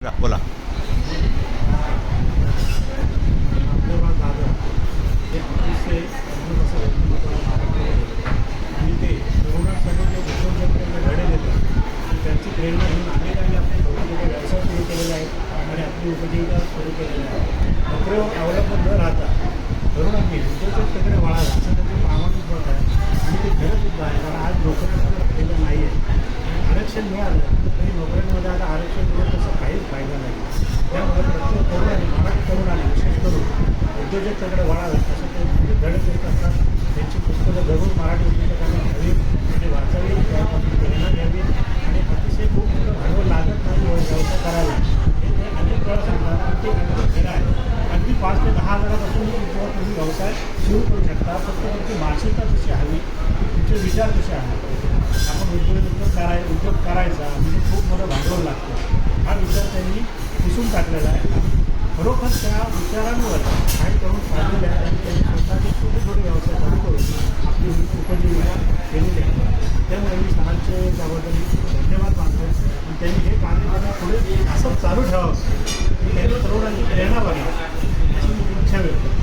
बोला. हे अतिशय असं व्यक्तिमत्वाला महाराष्ट्र आणि ते तरुणांसाठी जे उद्योजकतेने धडे देतात त्यांची प्रेरणा घेऊन अनेकांनी आपले छोटे व्यवसाय सुरू केलेले आहेत आणि आपली उपजीविका सुरू केलेली आहे. नोकरीवर अवलंबून न राहता तरुणांनी उद्योजकतेकडे वळावं असं त्यांचं प्रामाणिक मत आहे आणि ते खरं सुद्धा आहे. कारण आज नोकऱ्या राहिलेलं नाही आहे. आरक्षण मिळालं तरी नोकऱ्यांमध्ये आता आरक्षण मिळून तसं काहीच फायदा नाही. त्यामुळे प्रत्येक तरुणाने मराठी तरुणाने विशेष करून उद्योजकतेकडे वळावं असं ते धडे देत असतात. त्यांची पुस्तकं जरूर मराठी उद्योजकांना घ्यावी आणि वाचावी, त्यापासून प्रेरणा घ्यावी आणि अतिशय खूप मोठं भांडवल लागत नाही व्यवसाय करायला हे ते अनेक वेळा सांगतात. आणि ते अनेक खरं आहे. अगदी 5 ते 10 हजारापासून तुम्ही व्यवसाय सुरू करू शकता. फक्त तुमची मानसिकता कशी हवी, तुमचे विचार कसे आहेत. आपण उद्योग करायचा म्हणजे खूप मोठं भांडवल लागतं हा विचार त्यांनी पुसून टाकलेला आहे. आणि खरोखर त्या विचारांवर काही करून पाहिलेले आहे आणि त्यांनी स्वतःचे छोटे छोटे व्यवसाय चालू करून आपली उपजीविका केलेली आहे. त्यामुळे मी सरांचे त्याबद्दल धन्यवाद मानतो. आणि त्यांनी हे कार्य त्यांना पुढे असं चालू ठेवावं की त्यांनी तरुणांची प्रेरणा बघावी अशी मी इच्छा व्यक्त करतो.